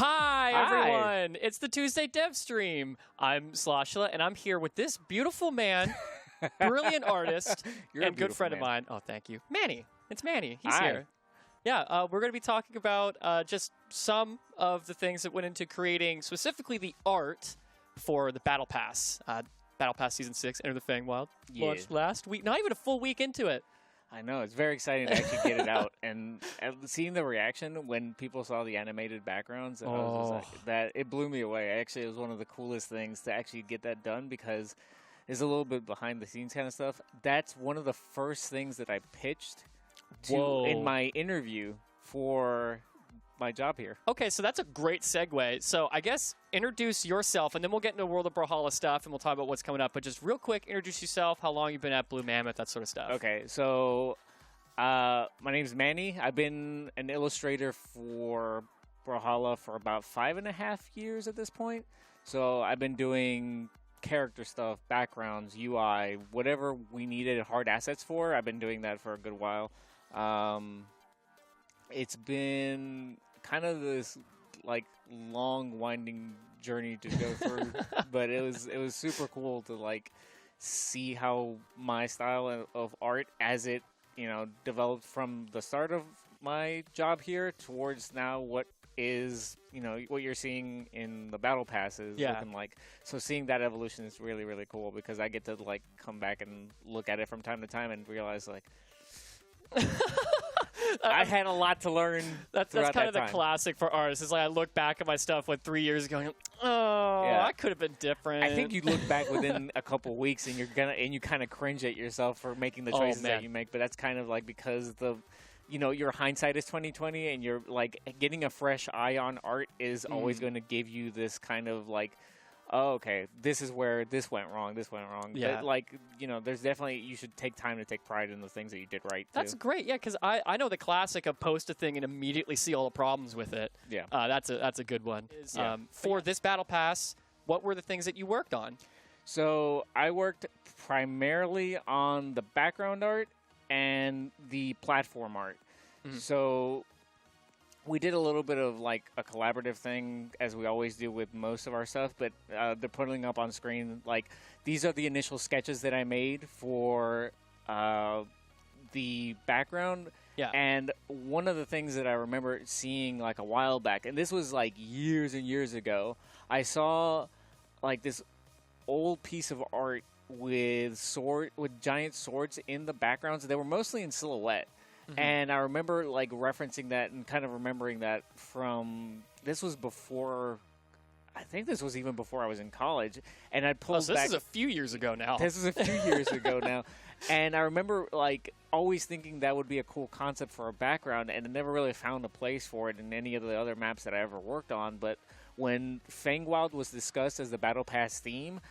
Hi, Hi. everyone! It's the Tuesday Dev Stream. I'm Sloshla, and I'm here with this beautiful man, brilliant artist, You're a and good beautiful friend of man. mine. Oh, thank you. Manny. It's Manny. He's Hi. here. Yeah, we're going to be talking about just some of the things that went into creating specifically the art for the Battle Pass. Battle Pass Season 6, Enter the Feywild, launched last week. Not even a full week into it. I know, it's very exciting to actually get it out. And seeing the reaction when people saw the animated backgrounds, I was just like, that it blew me away. Actually, it was one of the coolest things to actually get that done because it's a little bit behind the scenes kind of stuff. That's one of the first things that I pitched to in my interview for my job here. Okay, so that's a great segue. So I guess introduce yourself, and then we'll get into World of Brawlhalla stuff, and we'll talk about what's coming up. But just real quick, introduce yourself, how long you've been at Blue Mammoth, that sort of stuff. Okay, so my name's Manny. I've been an illustrator for Brawlhalla for about 5.5 years at this point. So I've been doing character stuff, backgrounds, UI, whatever we needed hard assets for. I've been doing that for a good while. It's been kind of this like long winding journey to go through, but it was super cool to like see how my style of art as it developed from the start of my job here towards now what is what you're seeing in the battle passes looking like. So seeing that evolution is really, really cool because I get to like come back and look at it from time to time and realize like I had a lot to learn. That's kind of the classic for artists. It's like I look back at my stuff like 3 years ago, and I could have been different. I think you look back within a couple weeks, and you kind of cringe at yourself for making the choices that you make. But that's kind of like because your hindsight is 20/20, and you're like getting a fresh eye on art is always going to give you this kind of like, oh, okay, this is where this went wrong. Yeah. But like, there's definitely, you should take time to take pride in the things that you did right, too. That's great, yeah, because I know the classic of post a thing and immediately see all the problems with it. Yeah. That's a good one. For this Battle Pass, what were the things that you worked on? So I worked primarily on the background art and the platform art. Mm-hmm. So we did a little bit of like a collaborative thing, as we always do with most of our stuff, but they're putting up on screen, like, these are the initial sketches that I made for the background. Yeah. And one of the things that I remember seeing like a while back, and this was like years and years ago, I saw like this old piece of art with giant swords in the backgrounds. They were mostly in silhouette. Mm-hmm. And I remember like referencing that and kind of remembering that from, this was before, I think this was even before I was in college. And I pulled back. This is a few years ago now. This is a few years ago now. And I remember like always thinking that would be a cool concept for a background, and I never really found a place for it in any of the other maps that I ever worked on. But when Feywild was discussed as the Battle Pass theme,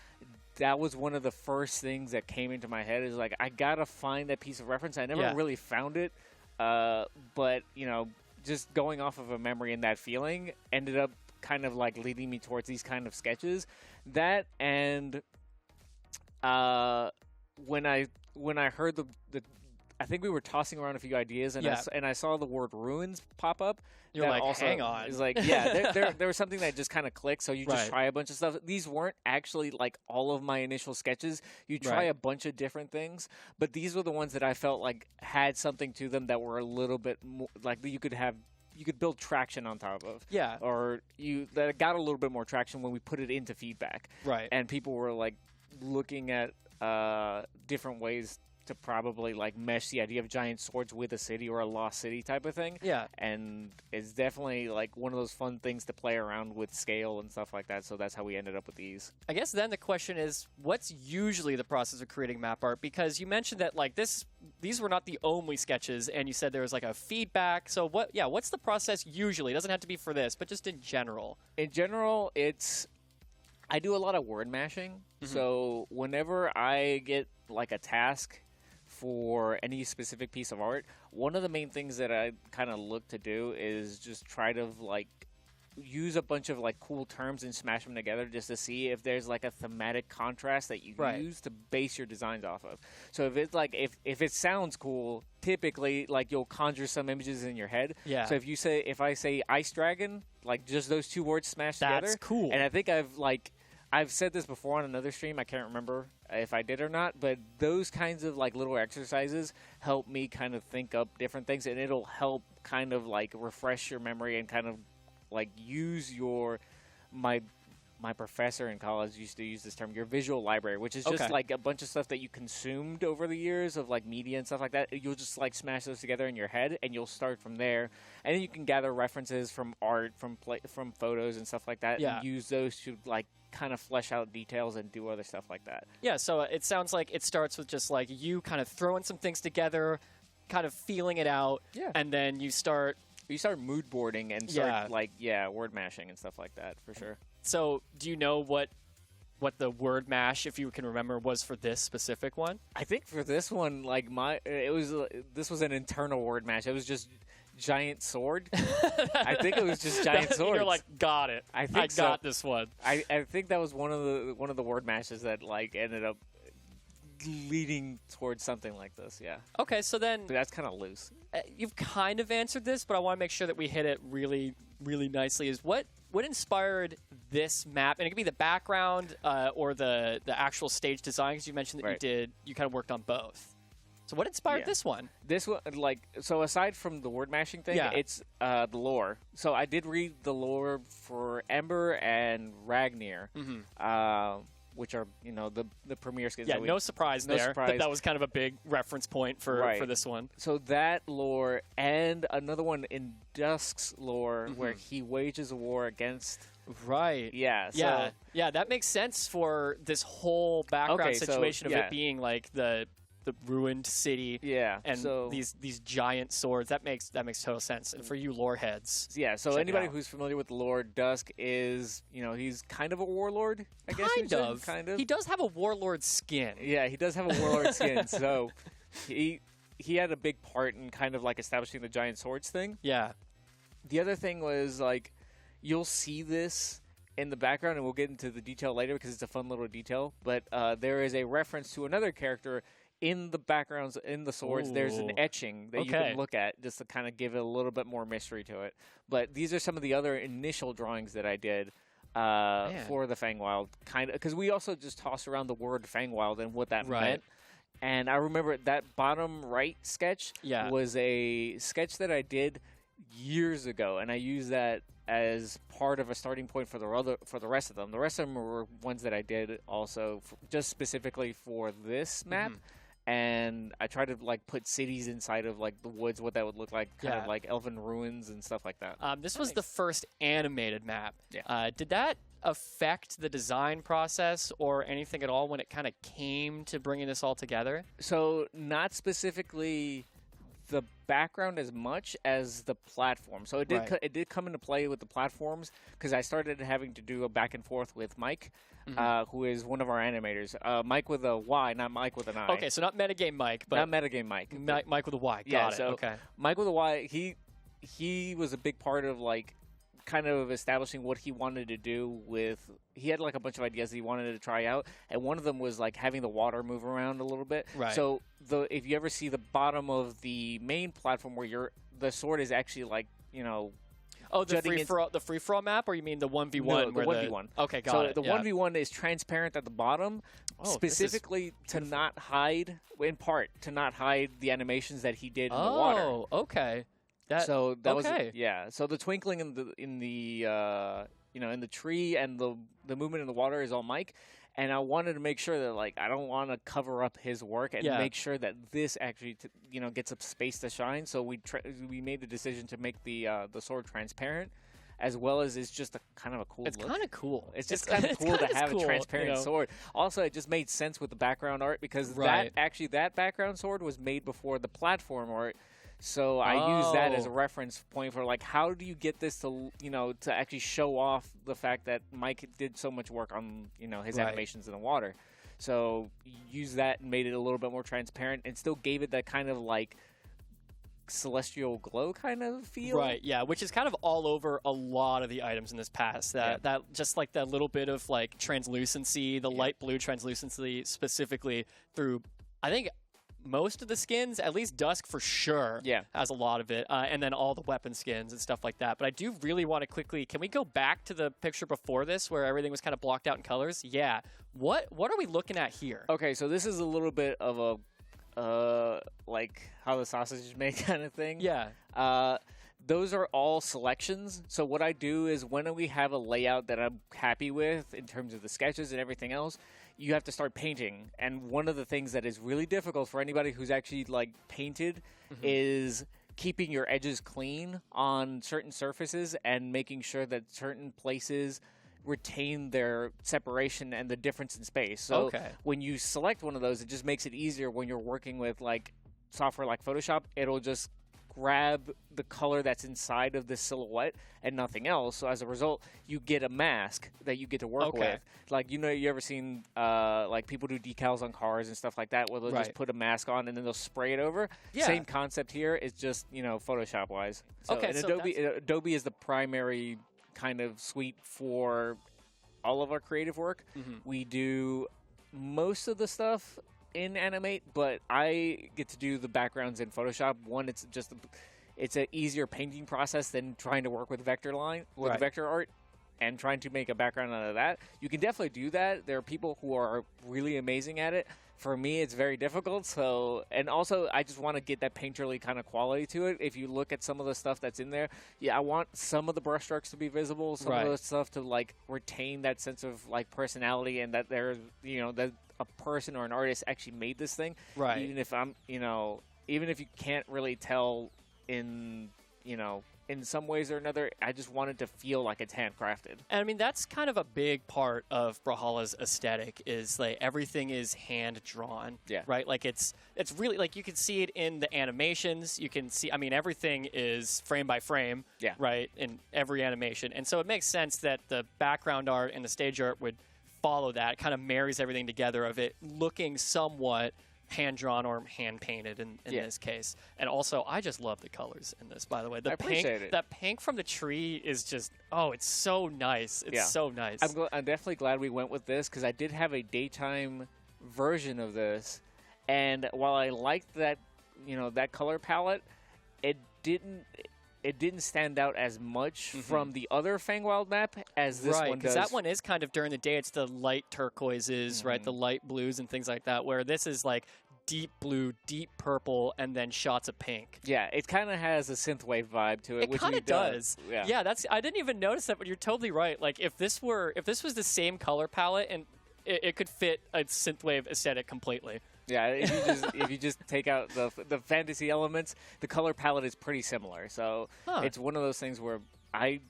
that was one of the first things that came into my head, is like, I gotta find that piece of reference. I never really found it, but just going off of a memory and that feeling ended up kind of like leading me towards these kind of sketches. That and when I heard the I think we were tossing around a few ideas, and I saw the word ruins pop up. You're like, hang on. It's like, yeah, there was something that just kind of clicked, so you just try a bunch of stuff. These weren't actually like all of my initial sketches. You try a bunch of different things, but these were the ones that I felt like had something to them that were a little bit more, like you could build traction on top of. Yeah. Or that got a little bit more traction when we put it into feedback. Right. And people were like looking at different ways to probably like mesh the idea of giant swords with a city or a lost city type of thing. Yeah. And it's definitely like one of those fun things to play around with scale and stuff like that. So that's how we ended up with these. I guess then the question is, what's usually the process of creating map art? Because you mentioned that like these were not the only sketches, and you said there was like a feedback. So what's the process usually? It doesn't have to be for this, but just in general. In general, I do a lot of word mashing. Mm-hmm. So whenever I get like a task for any specific piece of art, one of the main things that I kind of look to do is just try to like use a bunch of like cool terms and smash them together just to see if there's like a thematic contrast that you use to base your designs off of. So if it's like if it sounds cool, typically like you'll conjure some images in your head. Yeah. So if I say ice dragon, like just those two words smashed together. That's cool. And I think I've said this before on another stream. I can't remember if I did or not, but those kinds of like little exercises help me kind of think up different things, and it'll help kind of like refresh your memory and kind of like use my professor in college used to use this term, your visual library, which is just like a bunch of stuff that you consumed over the years of like media and stuff like that. You'll just like smash those together in your head, and you'll start from there. And then you can gather references from art, from photos and stuff like that, and use those to like kind of flesh out details and do other stuff like that. Yeah, so it sounds like it starts with just like you kind of throwing some things together, kind of feeling it out, and then you start mood boarding and start word mashing and stuff like that for sure. So, do you know what the word mash, if you can remember, was for this specific one? I think for this one, like this was an internal word mash. It was just giant sword. I think it was just giant sword. You're like, got it. I got this one. I think that was one of the word mashes that like ended up leading towards something like this. Yeah. Okay, so then but that's kind of loose. You've kind of answered this, but I want to make sure that we hit it really, really nicely. Is what inspired this map? And it could be the background or the actual stage design, because you mentioned that you kind of worked on both. So what inspired this one? This one, so aside from the word mashing thing, it's the lore. So I did read the lore for Ember and Ragnir, which are, the premier skins. Yeah, no surprise there. That was kind of a big reference point for this one. So that lore and another one in Dusk's lore where he wages a war against... Right. Yeah. So, yeah, that makes sense for this whole background situation of it being like the ruined city, and these giant swords. That makes total sense. And for you lore heads, so anybody who's familiar with the lore, Dusk is he's kind of a warlord. I guess kind of. He does have a warlord skin. Yeah, he does have a warlord skin. So he had a big part in kind of like establishing the giant swords thing. Yeah. The other thing was like you'll see this in the background, and we'll get into the detail later because it's a fun little detail. But there is a reference to another character. In the backgrounds, in the swords, there's an etching that you can look at just to kind of give it a little bit more mystery to it. But these are some of the other initial drawings that I did for the Fangwild, kind of because we also just tossed around the word Fangwild and what that meant. And I remember that bottom right sketch was a sketch that I did years ago, and I used that as part of a starting point for the rest of them. The rest of them were ones that I did also just specifically for this map. And I tried to like put cities inside of like the woods, what that would look like, kind of like elven ruins and stuff like that. This was the first animated map. Did that affect the design process or anything at all when it kind of came to bringing this all together? So not specifically the background as much as the platform. So it did it did come into play with the platforms because I started having to do a back and forth with Mike, who is one of our animators. Mike with a Y, not Mike with an I. Okay, so not metagame Mike, but not metagame Mike. Mike with a Y. Got it. So okay. Mike with a Y. He was a big part of like kind of establishing what he wanted to do with. He had like a bunch of ideas that he wanted to try out, and one of them was like having the water move around a little bit. Right. So if you ever see the bottom of the main platform where the sword is actually like the free for all map, or you mean the 1v1? No, the 1v1. Okay, got it. So the 1v1 is transparent at the bottom, specifically to not hide, in part to not hide the animations that he did in the water. Oh, okay. So the twinkling in the tree and the movement in the water is all Mike, and I wanted to make sure that like I don't want to cover up his work and make sure that this actually gets a space to shine. So we made the decision to make the sword transparent, as well as it's just a kind of a cool. It's kind of cool. It's just kind of cool to have a transparent sword. Also, it just made sense with the background art because that background sword was made before the platform art. So I use that as a reference point for like how do you get this to to actually show off the fact that Mike did so much work on his animations in the water. So use that and made it a little bit more transparent and still gave it that kind of like celestial glow kind of feel. Right, yeah, which is kind of all over a lot of the items in this pass. That just like that little bit of like translucency, the light blue translucency specifically through, I think, most of the skins, at least Dusk for sure, has a lot of it, and then all the weapon skins and stuff like that. But I do really want to quickly, can we go back to the picture before this where everything was kind of blocked out in colors? Yeah. What are we looking at here? Okay, so this is a little bit of a, like how the sausage is made kind of thing. Yeah. Those are all selections. So what I do is when we have a layout that I'm happy with in terms of the sketches and everything else, you have to start painting. And one of the things that is really difficult for anybody who's actually like painted is keeping your edges clean on certain surfaces and making sure that certain places retain their separation and the difference in space. So when you select one of those, it just makes it easier when you're working with like software like Photoshop. It'll just grab the color that's inside of this silhouette and nothing else. So as a result, you get a mask that you get to work with. Like, you ever seen like people do decals on cars and stuff like that where they'll just put a mask on and then they'll spray it over? Same concept here. It's just, Photoshop wise. So, and Adobe is the primary kind of suite for all of our creative work. We do most of the stuff in Animate, but I get to do the backgrounds in Photoshop. One, it's an easier painting process than trying to work with vector art and trying to make a background out of that. You can definitely do that. There are people who are really amazing at it. For me, it's very difficult. So, and also, I just want to get that painterly kind of quality to it. If you look at some of the stuff that's in there, I want some of the brushstrokes to be visible, some of the stuff to like retain that sense of like personality, and that there's that a person or an artist actually made this thing. Right. Even if you can't really tell in some ways or another, I just want it to feel like it's handcrafted. And I mean, that's kind of a big part of Brawlhalla's aesthetic is like everything is hand drawn. Yeah. Right? Like it's really like you can see it in the animations. You can see, I mean, everything is frame by frame. Yeah. Right? In every animation. And so it makes sense that the background art and the stage art would follow that. It kind of marries everything together of it looking somewhat hand-drawn or hand-painted in this case. And also, I just love the colors in this, by the way. I appreciate it. That pink from the tree is just, it's so nice. It's so nice. I'm definitely glad we went with this, because I did have a daytime version of this, and while I liked that, that color palette, it didn't stand out as much from the other Fangwild map as this one does. Because that one is kind of during the day. It's the light turquoises, right? The light blues and things like that, where this is like deep blue, deep purple, and then shots of pink. Yeah, it kind of has a synthwave vibe to it. It kind of does. Yeah, I didn't even notice that, but you're totally right. Like if this was the same color palette, and it could fit a synthwave aesthetic completely. Yeah, if you just take out the fantasy elements, the color palette is pretty similar. So it's one of those things where I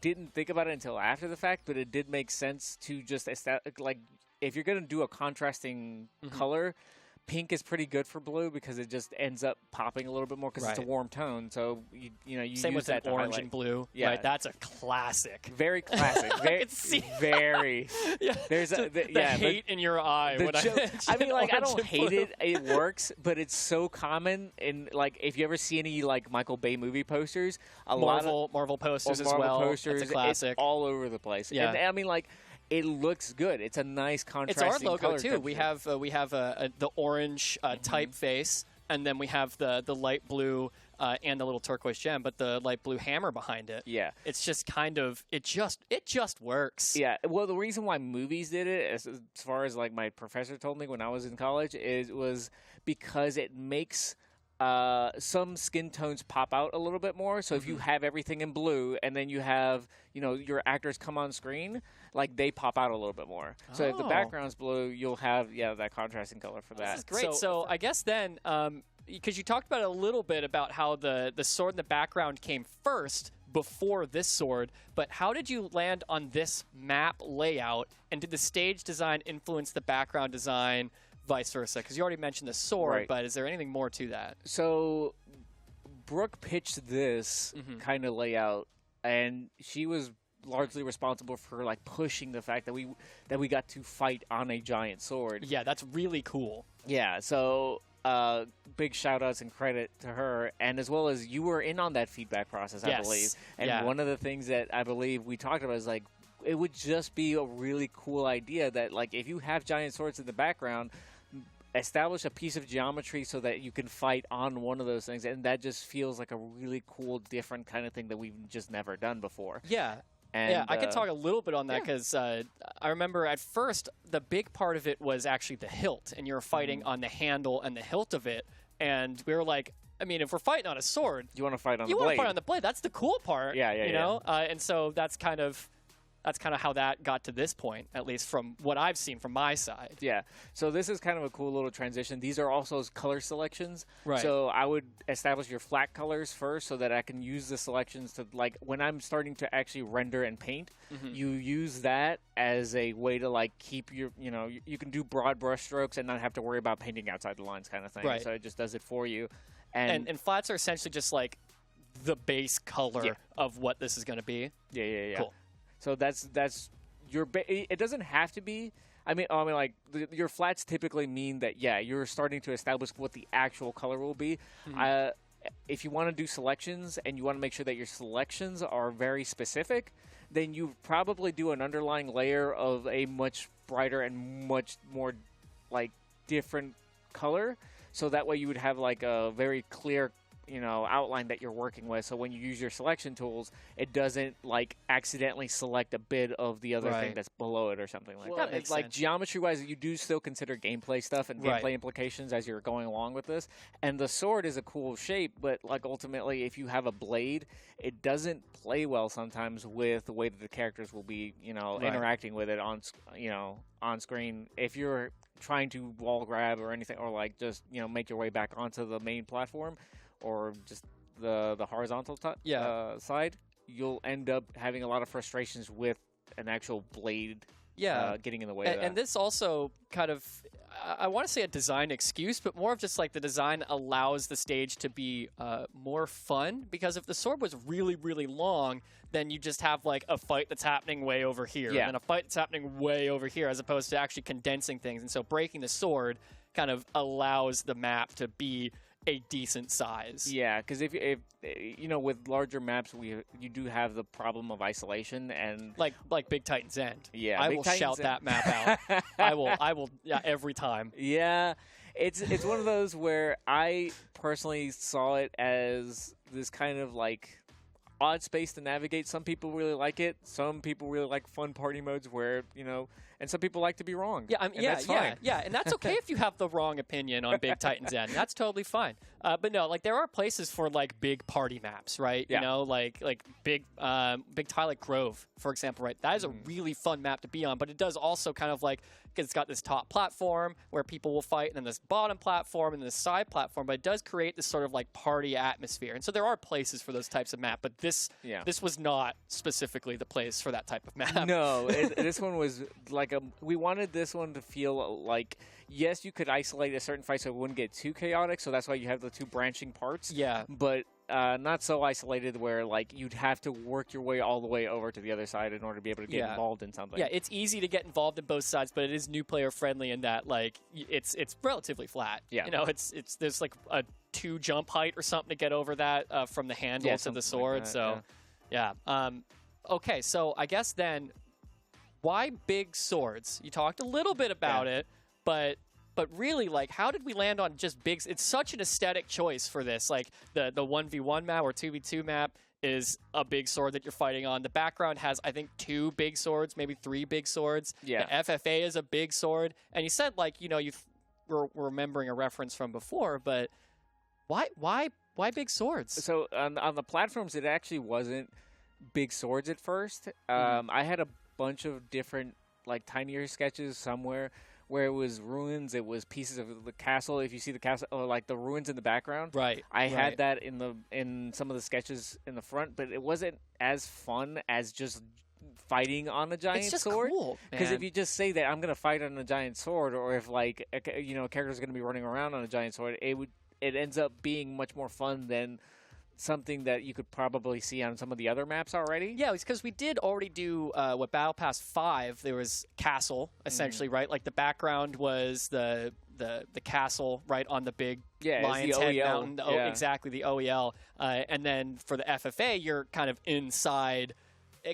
didn't think about it until after the fact, but it did make sense to just like if you're gonna do a contrasting color. Pink is pretty good for blue because it just ends up popping a little bit more because it's a warm tone. So you same use with that an orange and blue. Yeah, right? That's a classic. Very classic. Very. There's the hate in your eye. I mean, like I don't hate it. It works, but it's so common. And like if you ever see any like Michael Bay movie posters, Marvel posters as well. Posters, that's a classic. It's all over the place. Yeah, and I mean like. It looks good. It's a nice contrasting It's our logo color too. texture. We have the orange typeface, and then we have the light blue and the little turquoise gem, but the light blue hammer behind it. Yeah, it's just kind of it just works. Yeah. Well, the reason why movies did it, as far as like my professor told me when I was in college, was because it makes. Some skin tones pop out a little bit more. So if you have everything in blue and then you have, your actors come on screen, like they pop out a little bit more. So if the background's blue, you'll have, that contrasting color for that. This is great. So I guess then, because you talked about it a little bit about how the sword in the background came first before this sword, but how did you land on this map layout, and did the stage design influence the background design? Vice versa, because you already mentioned the sword, but is there anything more to that? So, Brooke pitched this kind of layout, and she was largely responsible for like pushing the fact that we got to fight on a giant sword. Yeah, that's really cool. Yeah, so big shout-outs and credit to her, and as well as you were in on that feedback process, I believe. And one of the things that I believe we talked about is, like, it would just be a really cool idea that, like, if you have giant swords in the background, establish a piece of geometry so that you can fight on one of those things, and that just feels like a really cool, different kind of thing that we've just never done before. Yeah. And, yeah, I can talk a little bit on that because I remember at first the big part of it was actually the hilt, and you were fighting on the handle and the hilt of it, and we were like, I mean, if we're fighting on a sword, you want to fight on the blade. You want to fight on the blade. That's the cool part. Yeah, you know? And so that's kind of how that got to this point, at least from what I've seen from my side. Yeah. So this is kind of a cool little transition. These are also color selections. Right. So I would establish your flat colors first so that I can use the selections to, like, when I'm starting to actually render and paint, you use that as a way to, like, keep your, you know, you can do broad brush strokes and not have to worry about painting outside the lines kind of thing. Right. So it just does it for you. And flats are essentially just, like, the base color of what this is going to be. Yeah. Cool. So that's your. It doesn't have to be. I mean, like your flats typically mean that you're starting to establish what the actual color will be. If you want to do selections and you want to make sure that your selections are very specific, then you probably do an underlying layer of a much brighter and much more like different color. So that way you would have like a very clear, you know, outline that you're working with. So when you use your selection tools, it doesn't like accidentally select a bit of the other thing that's below it or something like that. That makes like sense. geometry-wise, you do still consider gameplay stuff and gameplay implications as you're going along with this. And the sword is a cool shape, but like ultimately, if you have a blade, it doesn't play well sometimes with the way that the characters will be, you know, interacting with it on, you know, on screen. If you're trying to wall grab or anything, or like just, you know, make your way back onto the main platform, or just the horizontal side, you'll end up having a lot of frustrations with an actual blade getting in the way of that. And this also kind of, I want to say a design excuse, but more of just like the design allows the stage to be more fun, because if the sword was really, really long, then you just have like a fight that's happening way over here, and then a fight that's happening way over here, as opposed to actually condensing things. And so breaking the sword kind of allows the map to be a decent size. Yeah, because if you know, with larger maps, you do have the problem of isolation, and like Big Titan's End. Yeah, I will shout that map out. I will every time. Yeah, it's one of those where I personally saw it as this kind of like odd space to navigate. Some people really like it. Some people really like fun party modes where, you know, and some people like to be wrong. Yeah, that's fine. And that's okay if you have the wrong opinion on Big Titan's End. That's totally fine. But no, like there are places for like big party maps, right? Yeah. You know, like big Twilight Grove, for example, right? That is a really fun map to be on, but it does also kind of like, because it's got this top platform where people will fight, and then this bottom platform and this side platform, but it does create this sort of like party atmosphere. And so there are places for those types of map, but this was not specifically the place for that type of map. No, this one was like we wanted this one to feel like, yes, you could isolate a certain fight so it wouldn't get too chaotic, so that's why you have the two branching parts. Yeah. But not so isolated where like you'd have to work your way all the way over to the other side in order to be able to get involved in something. Yeah, it's easy to get involved in both sides, but it is new player friendly in that like it's relatively flat. Yeah. You know, it's there's like a 2 jump height or something to get over that from the handle to the sword. Like that, so okay, so I guess then, why big swords? You talked a little bit about it, but really, like, how did we land on just big? It's such an aesthetic choice for this. Like, the 1v1 map or 2v2 map is a big sword that you're fighting on. The background has, I think, 2 big swords, maybe 3 big swords. Yeah. The FFA is a big sword. And you said, like, you know, we're remembering a reference from before, but why big swords? So on the platforms, it actually wasn't big swords at first. I had a bunch of different, like, tinier sketches somewhere where it was ruins, it was pieces of the castle. If you see the castle, or like the ruins in the background, I had that in some of the sketches in the front, but it wasn't as fun as just fighting on a giant sword. Cool, because if you just say that I'm going to fight on a giant sword, or if like a character is going to be running around on a giant sword, it ends up being much more fun than something that you could probably see on some of the other maps already. Yeah, it's because we did already do what Battle Pass 5. There was castle essentially, right? Like the background was the the castle right on the big Yeah, Lion's it's the Head OEL. mountain. Yeah. Exactly, the OEL. And then for the FFA, you're kind of inside,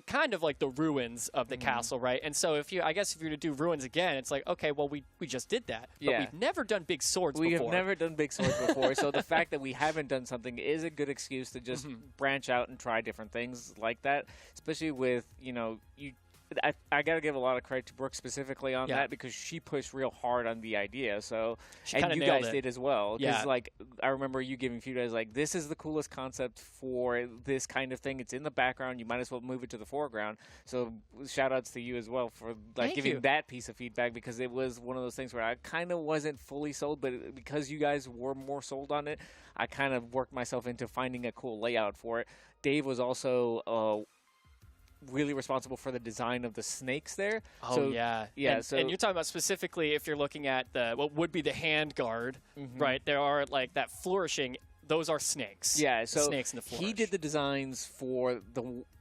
kind of like the ruins of the castle, right? And so if you're to do ruins again, it's like, okay, well, we just did that. But we've never done big swords before. We have never done big swords before, so the fact that we haven't done something is a good excuse to just branch out and try different things like that, especially with, I got to give a lot of credit to Brooke specifically on that, because she pushed real hard on the idea. So, and you guys did as well. Because, I remember you giving feedback like, this is the coolest concept for this kind of thing. It's in the background. You might as well move it to the foreground. So, shout outs to you as well for giving that piece of feedback, because it was one of those things where I kind of wasn't fully sold, but because you guys were more sold on it, I kind of worked myself into finding a cool layout for it. Dave was also really responsible for the design of the snakes there. Oh, so, yeah. And you're talking about specifically if you're looking at what would be the hand guard, right? There are that flourishing. Those are snakes. Yeah, so snakes in the flourish. He did the designs for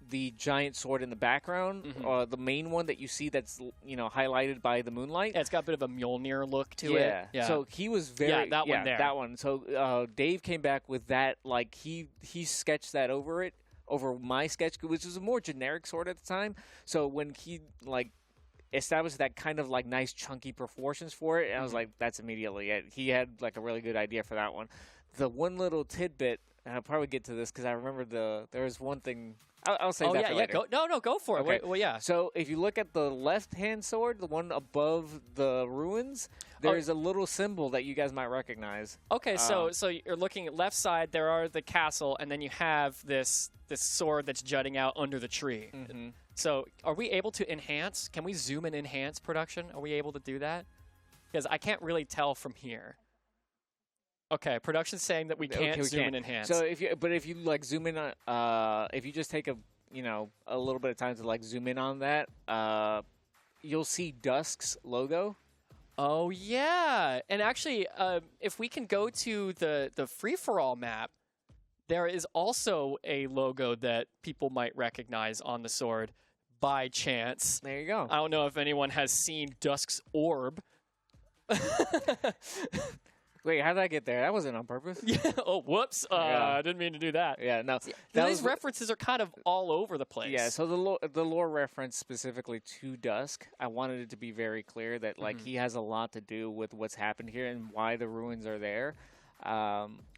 the giant sword in the background, the main one that you see that's highlighted by the moonlight. Yeah, it's got a bit of a Mjolnir look to it. Yeah. So he was that one there. That one. So Dave came back with that. He sketched that over my sketch, which was a more generic sword at the time. So when he established that kind of nice chunky proportions for it, and I was like, that's immediately it. He had a really good idea for that one. The one little tidbit, and I'll probably get to this because I remember there was one thing. I'll say that for later. Go for it. Okay. Well, yeah. So if you look at the left-hand sword, the one above the ruins, there's a little symbol that you guys might recognize. Okay, so you're looking at left side. There are the castle, and then you have this sword that's jutting out under the tree. So are we able to enhance? Can we zoom and enhance production? Are we able to do that? Because I can't really tell from here. Okay, production's saying that we can't zoom and enhance. So if you zoom in on, if you just take a little bit of time to zoom in on that, you'll see Dusk's logo. Oh yeah, and actually, if we can go to the free for all map, there is also a logo that people might recognize on the sword by chance. There you go. I don't know if anyone has seen Dusk's orb. Wait, how did I get there? That wasn't on purpose. Yeah. Oh, whoops. I didn't mean to do that. Yeah, no. These references are kind of all over the place. Yeah, so the lore reference specifically to Dusk, I wanted it to be very clear that he has a lot to do with what's happened here and why the ruins are there.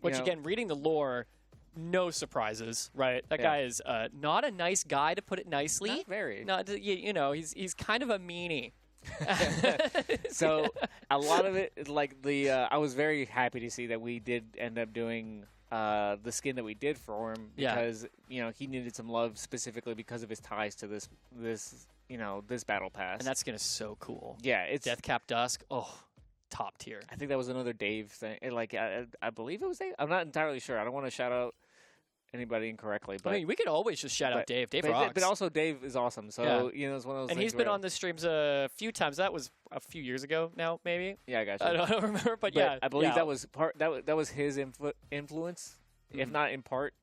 Which, again, reading the lore, no surprises, right? That guy is not a nice guy, to put it nicely. Not very. He's kind of a meanie. So a lot of it, I was very happy to see that we did end up doing the skin that we did for him, because he needed some love specifically because of his ties to this battle pass. And that skin is so cool. Yeah, it's Deathcap Dusk. Oh, top tier. I think that was another Dave thing. I believe it was Dave. I'm not entirely sure. I don't want to shout out anybody incorrectly, but I mean, we could always just shout out Dave. Dave rocks. But also Dave is awesome. So it's one of those. And he's been on the streams a few times. That was a few years ago now, maybe. Yeah, I got you. I don't remember, but yeah, I believe that was part. That was his influence, if not in part.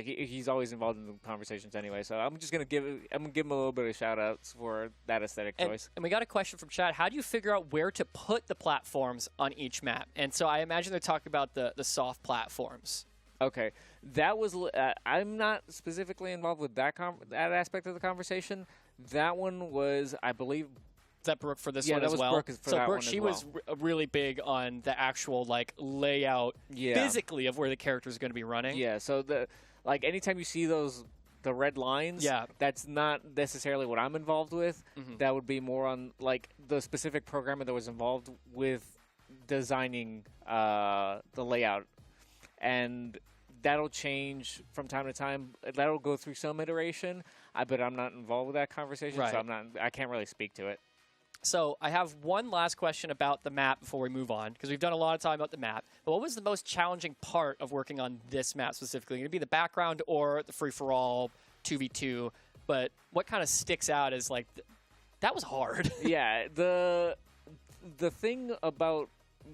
He's always involved in the conversations anyway. So I'm gonna give him a little bit of shout outs for that aesthetic choice. And we got a question from chat. How do you figure out where to put the platforms on each map? And so I imagine they're talking about the soft platforms. Okay, that was. I'm not specifically involved with that aspect of the conversation. That one was, I believe. Is that Brooke for this one as well? Brooke for that Brooke, one she as well. was really big on the actual layout physically of where the character is going to be running. Yeah. So anytime you see the red lines, that's not necessarily what I'm involved with. That would be more on the specific programmer that was involved with designing the layout, and that'll change from time to time. That'll go through some iteration, but I'm not involved with that conversation, so I can't really speak to it. So I have one last question about the map before we move on, because we've done a lot of time about the map. But what was the most challenging part of working on this map specifically? Going to be the background or the free-for-all 2v2? But what kind of sticks out is that was hard. Yeah, the thing about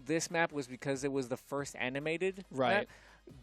this map was because it was the first animated map.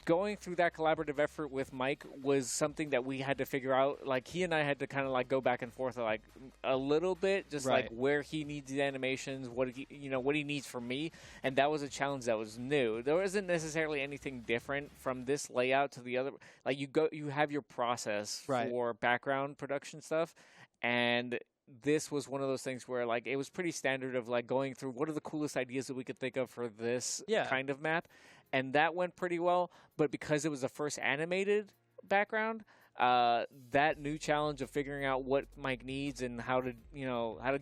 going through that collaborative effort with Mike was something that we had to figure out. Like, he and I had to kind of like go back and forth like a little bit, just like where he needs the animations, what he needs from me, and that was a challenge that was new. There wasn't necessarily anything different from this layout to the other. Like, you have your process for background production stuff, and this was one of those things where like it was pretty standard of like going through what are the coolest ideas that we could think of for this kind of map. And that went pretty well, but because it was the first animated background, that new challenge of figuring out what Mike needs and how to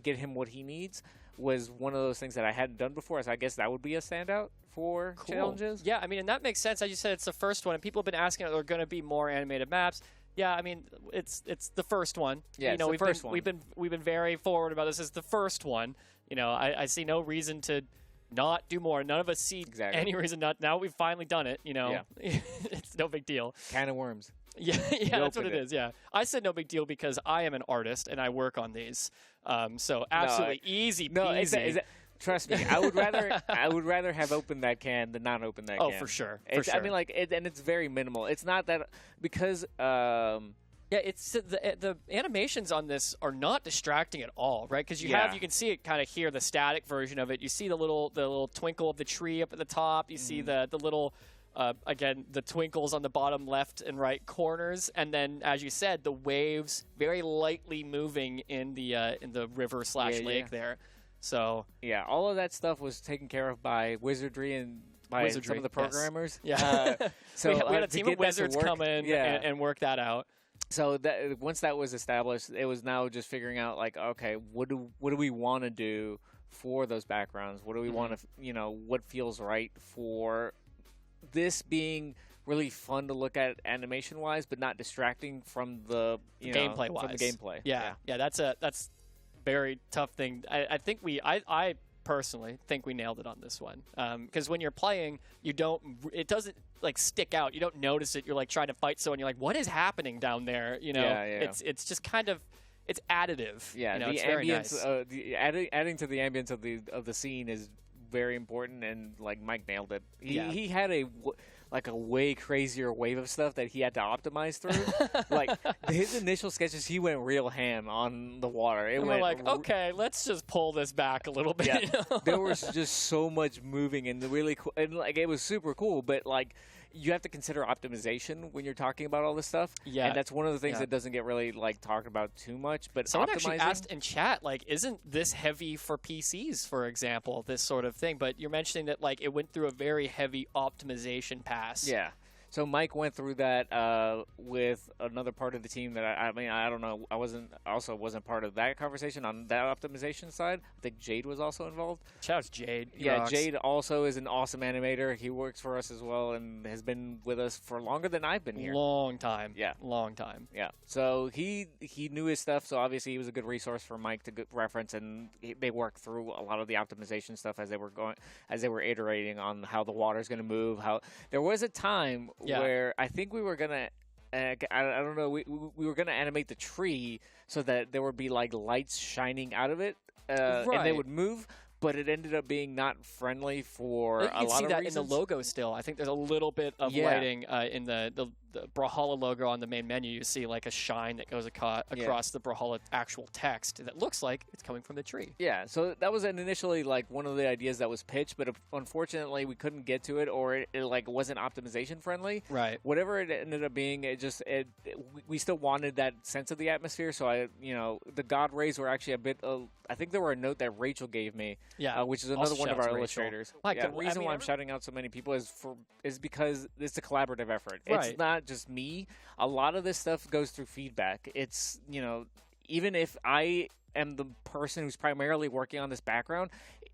get him what he needs was one of those things that I hadn't done before. So I guess that would be a standout for challenges. Yeah, I mean, and that makes sense. As you said, it's the first one, and people have been asking, are there going to be more animated maps? Yeah, I mean, it's the first one. Yeah, it's the first one. We've been very forward about this. It's the first one. I see no reason to not do more. None of us see any reason not. Now we've finally done it. It's no big deal. Can of worms. Yeah, that's what it is. Yeah, I said no big deal because I am an artist and I work on these. So absolutely easy peasy. Trust me, I would rather have opened that can than not open that can. Oh, for sure. I mean, and it's very minimal. It's not that because. It's the animations on this are not distracting at all, right? Because you can see it kind of here, the static version of it. You see the little twinkle of the tree up at the top. You see the little. Again, the twinkles on the bottom left and right corners, and then, as you said, the waves very lightly moving in the river / lake there. So all of that stuff was taken care of by Wizardry and by some of the programmers. Yes. So we had a team of wizards come in and work that out. So once that was established, it was now just figuring out like, okay, what do we want to do for those backgrounds? What do we want to, what feels right for this being really fun to look at animation-wise, but not distracting from the gameplay-wise. From the gameplay. Yeah, that's very tough thing. I personally think we nailed it on this one, because when you're playing, it doesn't like stick out. You don't notice it. You're like trying to fight someone. You're like, what is happening down there? It's just kind of. It's additive. Yeah, the it's ambience, very nice. Adding to the ambience of the scene is very important, and like Mike nailed it. He had a way crazier wave of stuff that he had to optimize through. Like his initial sketches, he went real ham on the water. We're like, okay, let's just pull this back a little bit. Yeah. There was just so much moving and really cool, and like it was super cool. But like you have to consider optimization when you're talking about all this stuff. Yeah, and that's one of the things that doesn't get really like talked about too much. But someone actually asked in chat, like, isn't this heavy for PCs, for example, this sort of thing? But you're mentioning that like it went through a very heavy optimization pass. Yeah. So Mike went through that with another part of the team that I don't know. I wasn't part of that conversation on that optimization side. I think Jade was also involved. Shout out to Jade. Jade also is an awesome animator. He works for us as well and has been with us for longer than I've been here. Long time. Yeah. Long time. Yeah. So he knew his stuff. So obviously he was a good resource for Mike to reference, and they worked through a lot of the optimization stuff as they were iterating on how the water's going to move. How there was a time where I think we were gonna, I don't know, we were gonna animate the tree so that there would be like lights shining out of it, and they would move. But it ended up being not friendly for a lot of reasons. You can see that in the logo still. I think there's a little bit of lighting in the Brawlhalla logo on the main menu. You see like a shine that goes across the Brawlhalla actual text that looks like it's coming from the tree. Yeah, so that was initially like one of the ideas that was pitched, but unfortunately we couldn't get to it, or it like wasn't optimization friendly. Right. Whatever it ended up being, we still wanted that sense of the atmosphere. So the God rays were actually a bit. I think there were a note that Rachel gave me. Yeah, which is another one of our illustrators. The reason why I'm shouting out so many people is because it's a collaborative effort. Right. It's not just me. A lot of this stuff goes through feedback. It's, even if I am the person who's primarily working on this background,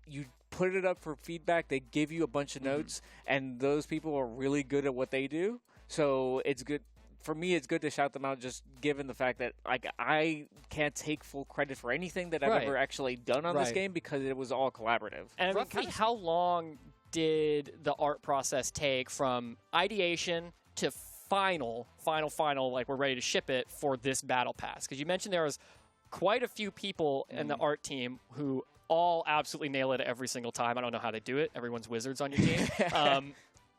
you put it up for feedback, they give you a bunch of notes, and those people are really good at what they do. So it's good. For me, it's good to shout them out, just given the fact that like I can't take full credit for anything that I've ever actually done on this game because it was all collaborative. And roughly how long did the art process take from ideation to final, like we're ready to ship it for this battle pass? Because you mentioned there was quite a few people in the art team who all absolutely nail it every single time. I don't know how they do it. Everyone's wizards on your team.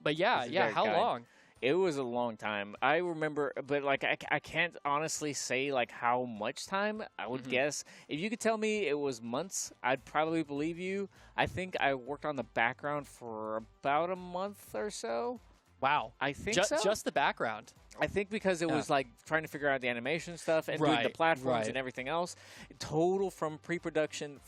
But how long? It was a long time. I remember, but like I can't honestly say like how much time. I would guess if you could tell me it was months, I'd probably believe you. I think I worked on the background for about a month or so. Wow. I think so. Just the background. I think because it was like trying to figure out the animation stuff and doing the platforms and everything else. Total from pre-production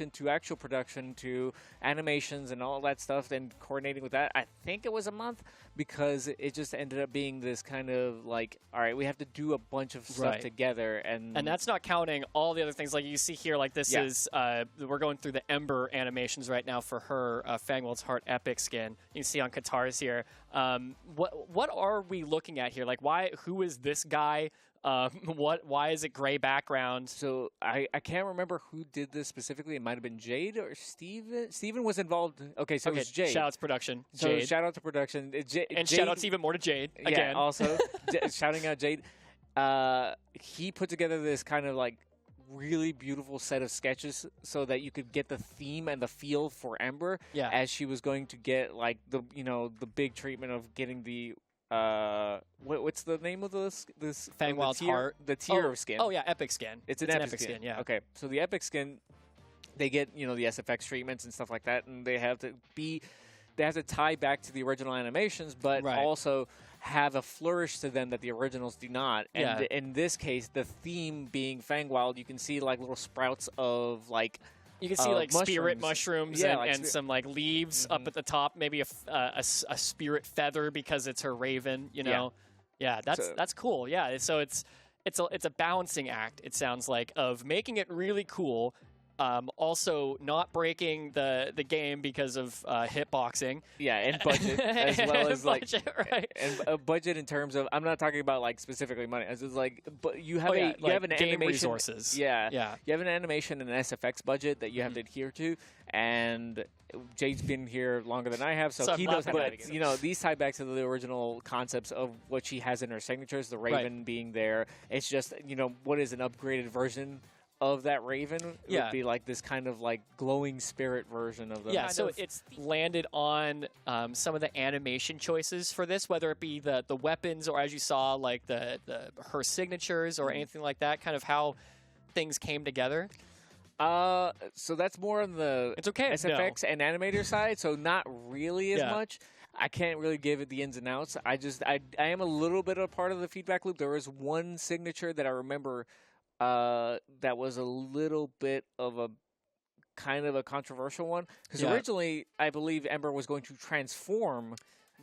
to actual production to animations and all that stuff and coordinating with that. I think it was a month because it just ended up being this kind of like, all right, we have to do a bunch of stuff together. And that's not counting all the other things like you see here. Like this is, we're going through the Ember animations right now for her Fangwell's Heart Epic skin. You can see on Katara's here. What are we looking at here? Like, who is this guy? Why is it gray background? So I can't remember who did this specifically. It might have been Jade or Steven. Steven was involved. Okay, so it was Jade. Shout out to production. So Jade. shout out to production. And Jade, shout outs even more to Jade. Again. Yeah, also shouting out Jade. He put together this kind of like really beautiful set of sketches so that you could get the theme and the feel for Ember as she was going to get like the big treatment of getting the what's the name of this Fangwell's Heart, the tier skin. Oh yeah, Epic skin. It's an epic skin. Yeah. Okay, so the epic skin, they get the SFX treatments and stuff like that, and they have to tie back to the original animations, but also have a flourish to them that the originals do not. And in this case, the theme being Fangwild, you can see like little sprouts of like. You can see like spirit mushrooms and some like leaves up at the top. Maybe a spirit feather because it's her raven. Yeah, that's cool. Yeah, so it's a balancing act. It sounds like of making it really cool. Also not breaking the game because of hitboxing. Yeah, and budget as well as like and budget in terms of I'm not talking about like specifically money. It's just like but you have you have an game animation resources. Yeah. You have an animation and an SFX budget that you have to adhere to, and Jade's been here longer than I have, so he knows. But these tie back to the original concepts of what she has in her signatures. The Raven being there. It's just what is an upgraded version of that Raven would be like this kind of like glowing spirit version of them. Yeah, so it's landed on some of the animation choices for this, whether it be the weapons or as you saw, like her signatures or anything like that, kind of how things came together. So that's more on the SFX and animator side, so not really as much. I can't really give it the ins and outs. I am a little bit a part of the feedback loop. There was one signature that I remember that was a little bit of a kind of a controversial one because originally I believe Ember was going to transform.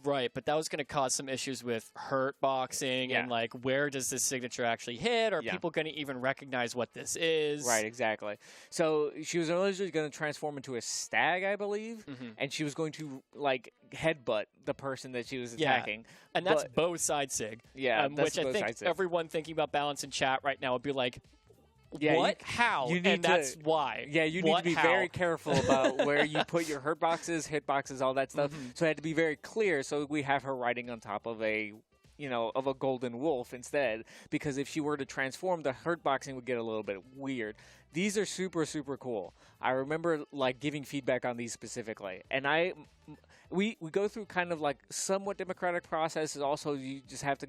Right, but that was going to cause some issues with hurt boxing and like where does this signature actually hit? Are people going to even recognize what this is? Right, exactly. So she was originally going to transform into a stag, I believe, and she was going to like headbutt the person that she was attacking. And that's bow side sig. Yeah, which I think everyone thinking about balance in chat right now would be like, yeah, what? How? And that's why. Yeah, you need to be very careful about where you put your hurt boxes, hit boxes, all that stuff. So it had to be very clear. So we have her riding on top of a golden wolf instead. Because if she were to transform, the hurt boxing would get a little bit weird. These are super, super cool. I remember like giving feedback on these specifically. And we go through kind of like somewhat democratic processes. Also, you just have to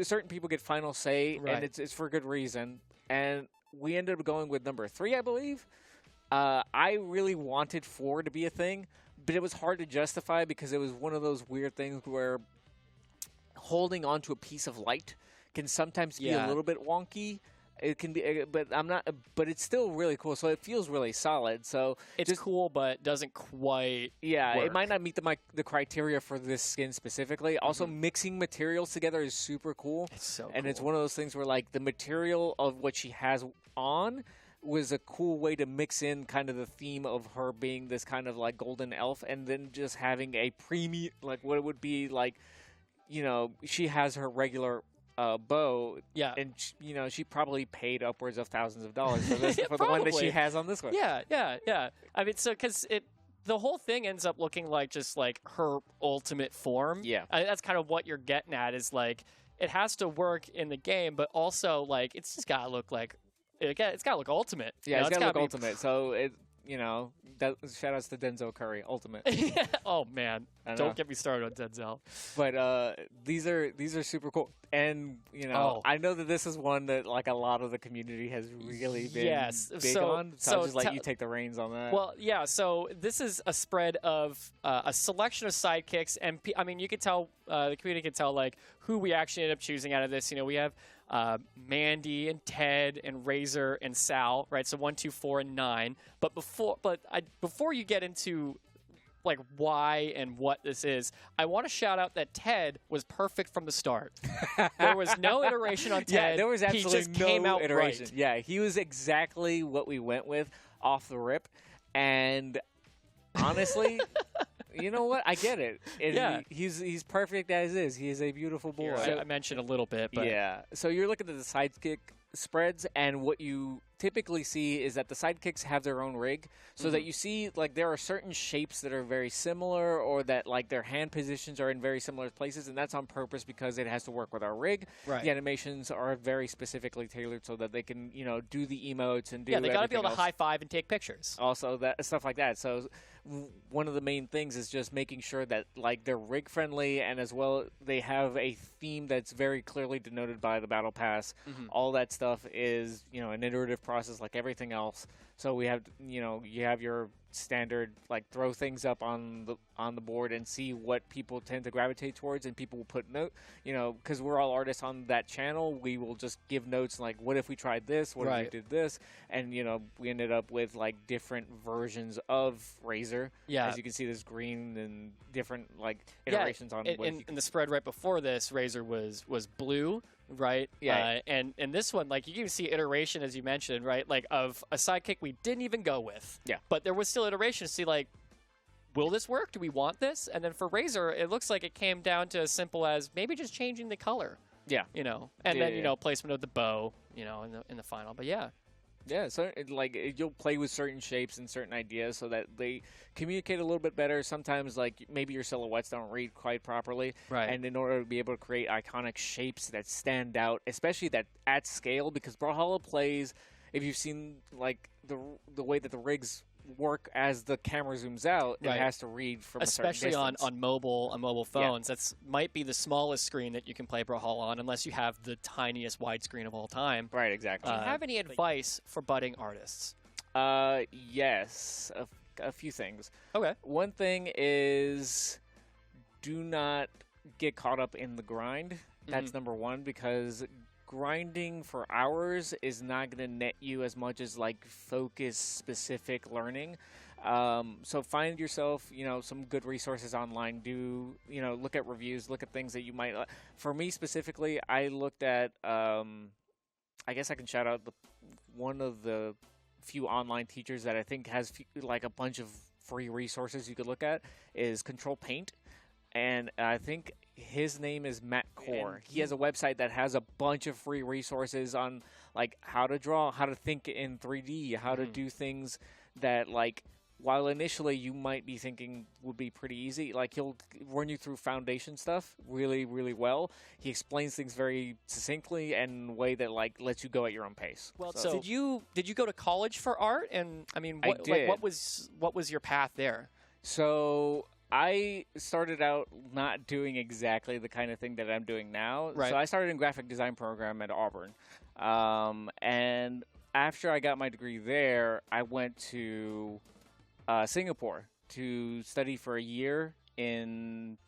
certain people get final say, and it's for good reason. And we ended up going with number 3, I believe. I really wanted 4 to be a thing, but it was hard to justify because it was one of those weird things where holding onto a piece of light can sometimes be a little bit wonky. It can be, but but it's still really cool. So it feels really solid. So it's cool, but doesn't quite. Yeah, work. It might not meet the criteria for this skin specifically. Also, mixing materials together is super cool. It's so and cool. It's one of those things where like the material of what she has on was a cool way to mix in kind of the theme of her being this kind of like golden elf, and then just having a premium like what it would be like. She has her bow, and she probably paid upwards of thousands of dollars for this for the one that she has on this one. Yeah. I mean, so because the whole thing ends up looking like just like her ultimate form. Yeah, that's kind of what you're getting at is like it has to work in the game, but also like it's just gotta look like it's gotta look ultimate. Yeah, it's gotta look ultimate. So shout outs to Denzel Curry, Ultimate. Oh man, don't get me started on Denzel. But these are super cool, and I know that this is one that like a lot of the community has really been big on. So I'll just let you take the reins on that. Well, yeah. So this is a spread of a selection of sidekicks, and I mean, you could tell the community can tell like who we actually end up choosing out of this. We have Mandy and Ted and Razor and Sal, right? So 1, 2, 4, and 9. But before you get into like why and what this is, I want to shout out that Ted was perfect from the start. There was no iteration on Ted. Yeah, there was absolutely he just came out iteration. Right. Yeah, he was exactly what we went with off the rip, and honestly. You know what? I get it. He's perfect as is. He is a beautiful boy. I mentioned a little bit, but yeah. So you're looking at the sidekick spreads, and what you typically see is that the sidekicks have their own rig, so that you see like there are certain shapes that are very similar, or that like their hand positions are in very similar places, and that's on purpose because it has to work with our rig. Right. The animations are very specifically tailored so that they can do the emotes and do they got to be able else. to high five and take pictures. Also, that stuff like that. So one of the main things is just making sure that like they're rig friendly, and as well they have a theme that's very clearly denoted by the battle pass. All that stuff is an iterative process like everything else. So we have you have your standard like throw things up on the board and see what people tend to gravitate towards, and people will put because we're all artists on that channel, we will just give notes like, what if we tried this, what if we did this, and we ended up with like different versions of Razor. As you can see, there's green and different like iterations on in the spread right before this, Razor was blue, right? And this one, like, you can see iteration, as you mentioned, right? Like, of a sidekick we didn't even go with. Yeah. But there was still iteration to see, like, will this work? Do we want this? And then for Razor, it looks like it came down to as simple as maybe just changing the color. Yeah. And then, placement of the bow, in the final. But yeah. Yeah, so you'll play with certain shapes and certain ideas so that they communicate a little bit better. Sometimes, like, maybe your silhouettes don't read quite properly. Right. And in order to be able to create iconic shapes that stand out, especially that at scale, because Brawlhalla plays, if you've seen, like, the way that the rigs work as the camera zooms out, it has to read from especially a certain distance. on mobile phones. That's might be the smallest screen that you can play Brawlhalla on, unless you have the tiniest widescreen of all time. Right, exactly. Do you have any advice for budding artists? Yes, a few things. Okay. One thing is, do not get caught up in the grind. That's number one, because grinding for hours is not going to net you as much as like focus specific learning. So find yourself, some good resources online. Do, look at reviews, look at things that you might. For me specifically, I looked at. I guess I can shout out one of the few online teachers that I think has like a bunch of free resources you could look at is Control Paint, and I think his name is Matt Core. He has a website that has a bunch of free resources on like how to draw, how to think in 3D, how to do things that like, while initially you might be thinking would be pretty easy, like he'll run you through foundation stuff really, really well. He explains things very succinctly and in a way that like lets you go at your own pace. Well, so did you go to college for art? And I mean, I did. Like, what was your path there? So I started out not doing exactly the kind of thing that I'm doing now. Right. So I started in graphic design program at Auburn. And after I got my degree there, I went to Singapore to study for a year in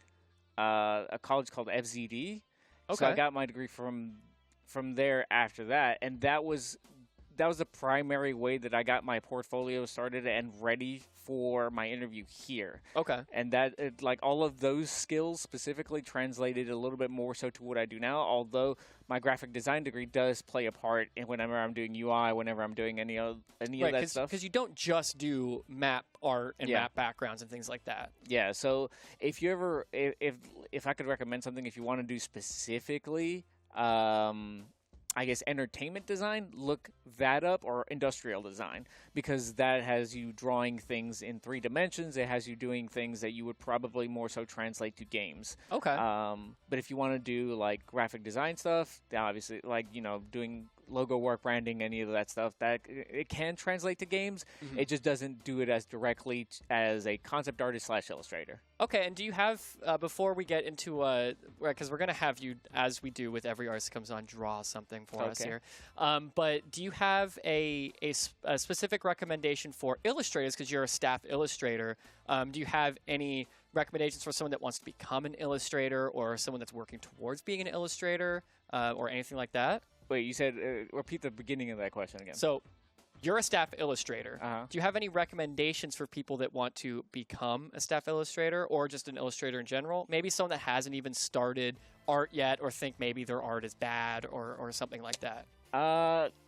a college called FZD. Okay. So I got my degree from there after that, and that was the primary way that I got my portfolio started and ready for my interview here. Okay. And that, like, all of those skills specifically translated a little bit more so to what I do now, although my graphic design degree does play a part in whenever I'm doing UI, whenever I'm doing any of that stuff. Because you don't just do map art and map backgrounds and things like that. Yeah, so if you ever, if I could recommend something, if you want to do specifically, I guess entertainment design, look that up, or industrial design, because that has you drawing things in 3 dimensions. It has you doing things that you would probably more so translate to games. Okay. But if you want to do like graphic design stuff, obviously like, doing logo work, branding, any of that stuff, that it can translate to games. It just doesn't do it as directly as a concept artist / illustrator. Okay, and do you have, before we get into, because we're going to have you, as we do with every artist that comes on, draw something for us here. But do you have a specific recommendation for illustrators, because you're a staff illustrator? Do you have any recommendations for someone that wants to become an illustrator, or someone that's working towards being an illustrator, or anything like that? Wait, you said, repeat the beginning of that question again. So, you're a staff illustrator. Do you have any recommendations for people that want to become a staff illustrator, or just an illustrator in general? Maybe someone that hasn't even started art yet, or think maybe their art is bad, or something like that.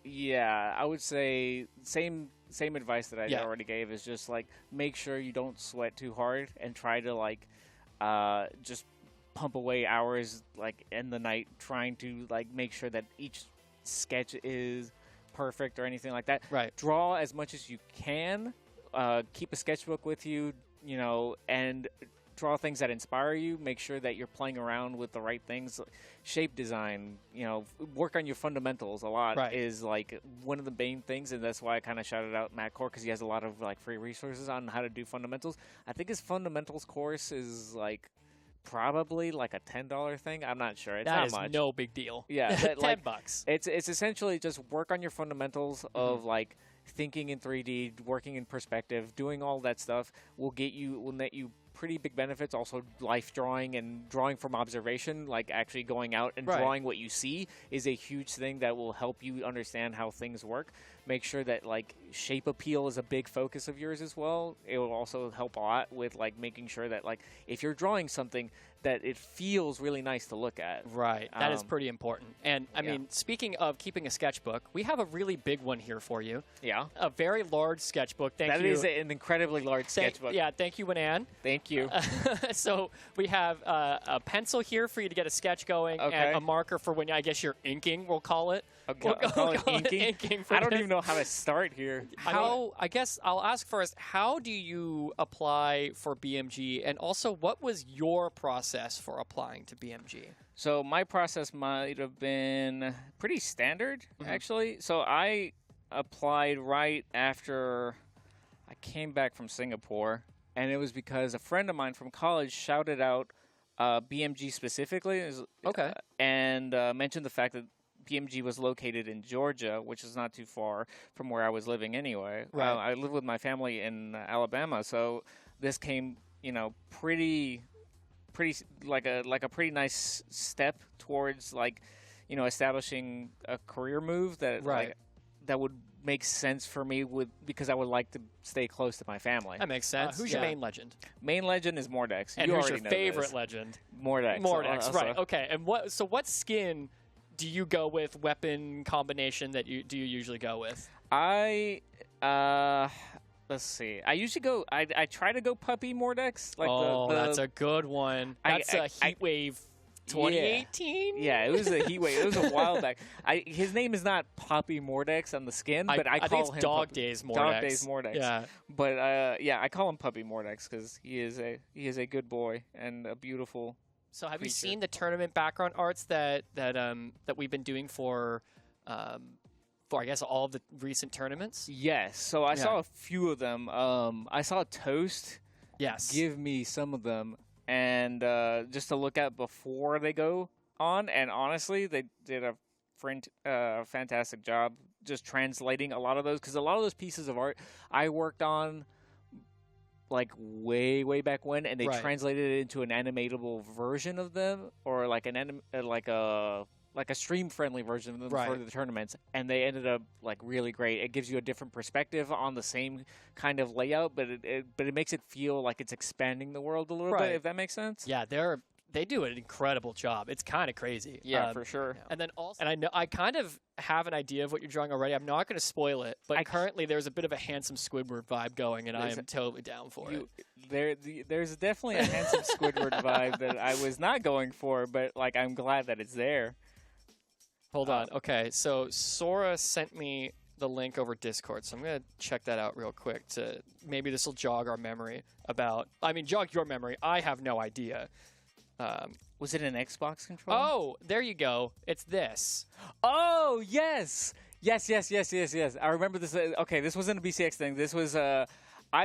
Yeah, I would say same advice that I already gave is just like make sure you don't sweat too hard and try to like just pump away hours like in the night trying to like make sure that each sketch is perfect or anything like that. Right. Draw as much as you can. Keep a sketchbook with you, you know, and draw things that inspire you. Make sure that you're playing around with the right things. Shape design, you know, work on your fundamentals a lot is like one of the main things, and that's why I kind of shouted out Matt Core, because he has a lot of like free resources on how to do fundamentals. I think his fundamentals course is like probably like a $10 thing. I'm not sure. It's not much. No big deal. Yeah, $10 bucks. It's essentially just work on your fundamentals of like thinking in 3D, working in perspective, doing all that stuff will net you pretty big benefits. Also, life drawing and drawing from observation, like actually going out and drawing what you see, is a huge thing that will help you understand how things work. Make sure that like shape appeal is a big focus of yours as well. It will also help a lot with like making sure that like if you're drawing something that it feels really nice to look at. Right. That is pretty important. And I mean, speaking of keeping a sketchbook, we have a really big one here for you. Yeah. A very large sketchbook. Thank you. That is an incredibly large sketchbook. Yeah. Thank you, Winan. Thank you. So we have a pencil here for you to get a sketch going, and a marker for when I guess you're inking, we'll call it. Okay. We'll call it inking. I don't even know how to start here. I guess I'll ask first, how do you apply for BMG, and also what was your process for applying to BMG? So my process might have been pretty standard, actually. So I applied right after I came back from Singapore, and it was because a friend of mine from college shouted out BMG specifically, and mentioned the fact that BMG was located in Georgia, which is not too far from where I was living anyway. Right. I live with my family in Alabama, so this came, you know, pretty like a pretty nice step towards like, you know, establishing a career move that that would make sense for me because I would like to stay close to my family. That makes sense. Who's your main legend? Main legend is Mordex. And who's your favorite legend? Mordex. Mordex, right. Okay. And what skin do you go with, weapon combination that you usually go with? Let's see. I usually go. I try to go puppy Mordex. Like that's a good one. That's a Heatwave 2018. Yeah, it was a Heatwave. It was a while back. His name is not Puppy Mordex on the skin, but I call think it's him Dog Days Mordex. Dog Days Mordex. Yeah. But I call him Puppy Mordex because he is a good boy and a beautiful. So have you seen the tournament background arts that we've been doing for I guess all of the recent tournaments? Yes. So I saw a few of them. I saw Toast. Yes. Give me some of them, and just to look at before they go on. And honestly, they did a fantastic job just translating a lot of those, because a lot of those pieces of art I worked on like way back when, and they translated it into an animatable version of them, or like a stream friendly version of them for the tournaments, and they ended up like really great. It gives you a different perspective on the same kind of layout, but it makes it feel like it's expanding the world a little bit, if that makes sense. Yeah, they do an incredible job. It's kind of crazy. Yeah, for sure. Yeah. And then also, and I know I kind of have an idea of what you're drawing already. I'm not going to spoil it, but currently there's a bit of a handsome Squidward vibe going, and I am totally down for it. There's definitely a handsome Squidward vibe that I was not going for, but like I'm glad that it's there. Hold on. Okay, so Sora sent me the link over Discord, so I'm going to check that out real quick. Maybe this will jog our memory jog your memory. I have no idea. Was it an Xbox controller? Oh, there you go. It's this. Oh, yes. Yes. I remember this. Okay, this wasn't a BCX thing. This was, I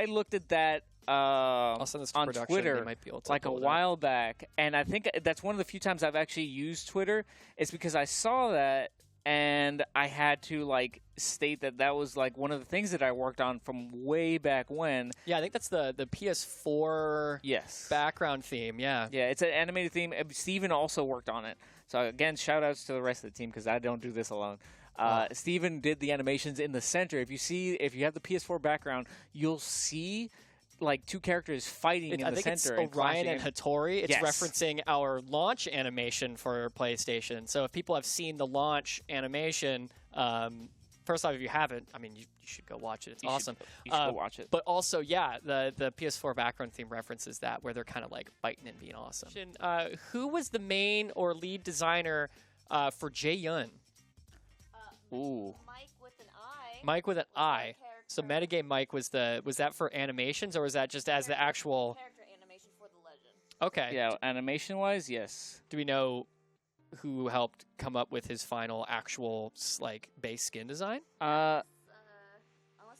looked at that I'll send this to on production. Twitter They might be able to like a pull it up. while back. And I think that's one of the few times I've actually used Twitter. It's because I saw that and I had to like state that that was like one of the things that I worked on from way back when. Yeah, I think that's the PS4 Yes. background theme. Yeah. Yeah, it's an animated theme. Steven also worked on it. So again, shout outs to the rest of the team because I don't do this alone. Steven did the animations in the center. If you have the PS4 background, you'll see like two characters fighting in the I think center. it's Orion and Hattori. It's Yes. referencing our launch animation for PlayStation. So if people have seen the launch animation, first off, if you haven't, I mean, you should go watch it. It's awesome. You should go watch it. But also, yeah, the PS4 background theme references that, where they're kind of like fighting and being awesome. Who was the main or lead designer for Jae-yun? Ooh. Mike with an I. Mike with an I. Character. So Metagame Mike was that for animations, or was that just as the actual? Character animation for the legend. Okay. Yeah, animation-wise, yes. Do we know who helped come up with his final actual like base skin design? Unless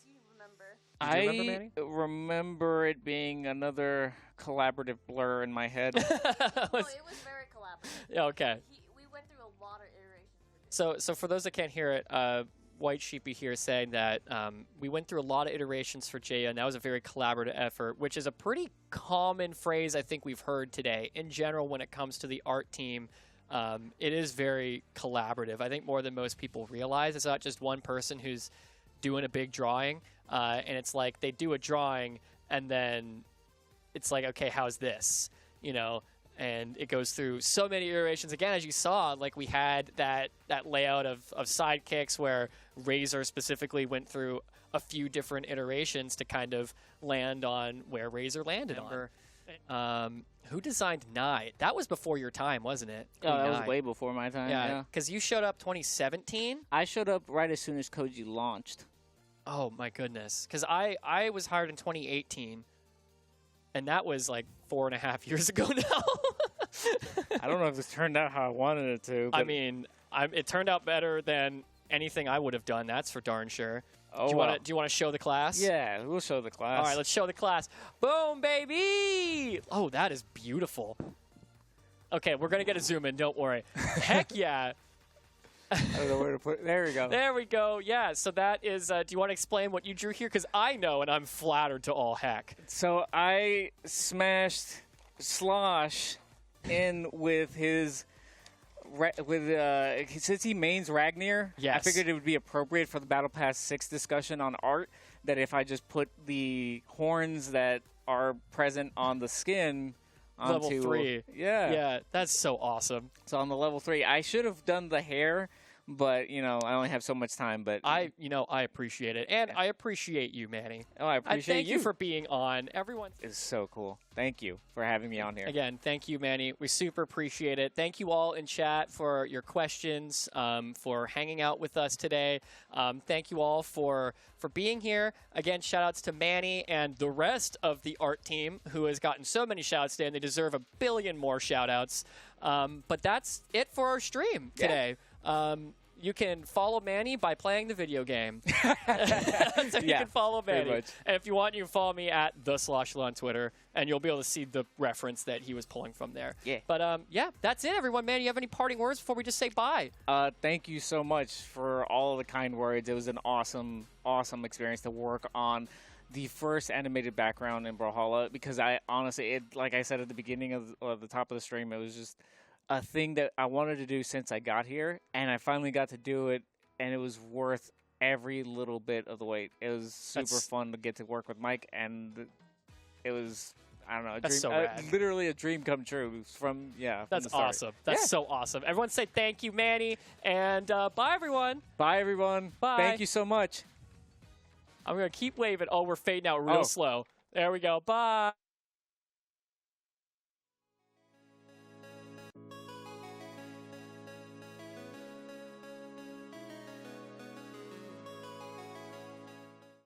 you remember. Do you remember, Manny? remember it being another collaborative blur in my head. No, it was very collaborative. Yeah, okay. We went through a lot of iterations. So for those that can't hear it, White Sheepy here saying that we went through a lot of iterations for Jaya, and that was a very collaborative effort, which is a pretty common phrase I think we've heard today. In general, when it comes to the art team, it is very collaborative. I think more than most people realize. It's not just one person who's doing a big drawing, and it's like they do a drawing, and then it's like, okay, how's this? You know? And it goes through so many iterations. Again, as you saw, like we had that layout of sidekicks where Razor specifically went through a few different iterations to kind of land on where Razor landed on. Who designed Nye? That was before your time, wasn't it? Oh, that was way before my time. Yeah, because you showed up 2017. I showed up right as soon as Koji launched. Oh my goodness! Because I was hired in 2018. And that was like 4.5 years ago now. I don't know if this turned out how I wanted it to. I mean, it turned out better than anything I would have done. That's for darn sure. Oh, do you want to show the class? Yeah, we'll show the class. All right, let's show the class. Boom, baby! Oh, that is beautiful. Okay, we're gonna get a zoom in. Don't worry. Heck yeah! I don't know where to put it. There we go. There we go. Yeah, so that is, do you want to explain what you drew here? Because I know, and I'm flattered to all heck. So I smashed Slosh in with his, since he mains Ragnar, yes. I figured it would be appropriate for the Battle Pass 6 discussion on art that if I just put the horns that are present on the skin onto level 3. Yeah. Yeah, that's so awesome. So on the level 3, I should have done the hair, but you know, I only have so much time. But I appreciate it, and I appreciate you, Manny. Oh, I appreciate thank you for being on. Everyone is so cool. Thank you for having me on here. Again, thank you, Manny. We super appreciate it. Thank you all in chat for your questions, for hanging out with us today. Thank you all for being here. Again, shout-outs to Manny and the rest of the art team who has gotten so many shout-outs today, and they deserve a billion more shout-outs. But that's it for our stream today. Yeah. You can follow Manny by playing the video game. So you can follow Manny. And if you want, you can follow me at @thesloshla on Twitter, and you'll be able to see the reference that he was pulling from there. Yeah. But yeah, that's it, everyone. Manny, you have any parting words before we just say bye? Thank you so much for all the kind words. It was an awesome, awesome experience to work on the first animated background in Brawlhalla, because I honestly, like I said at the beginning of the top of the stream, it was just a thing that I wanted to do since I got here, and I finally got to do it, and it was worth every little bit of the wait. It was super fun to get to work with Mike, and it was, I don't know, That's so rad. Literally a dream come true from, That's awesome. That's so awesome. Everyone say thank you, Manny, and bye, everyone. Bye, everyone. Bye. Thank you so much. I'm going to keep waving. Oh, we're fading out real slow. There we go. Bye.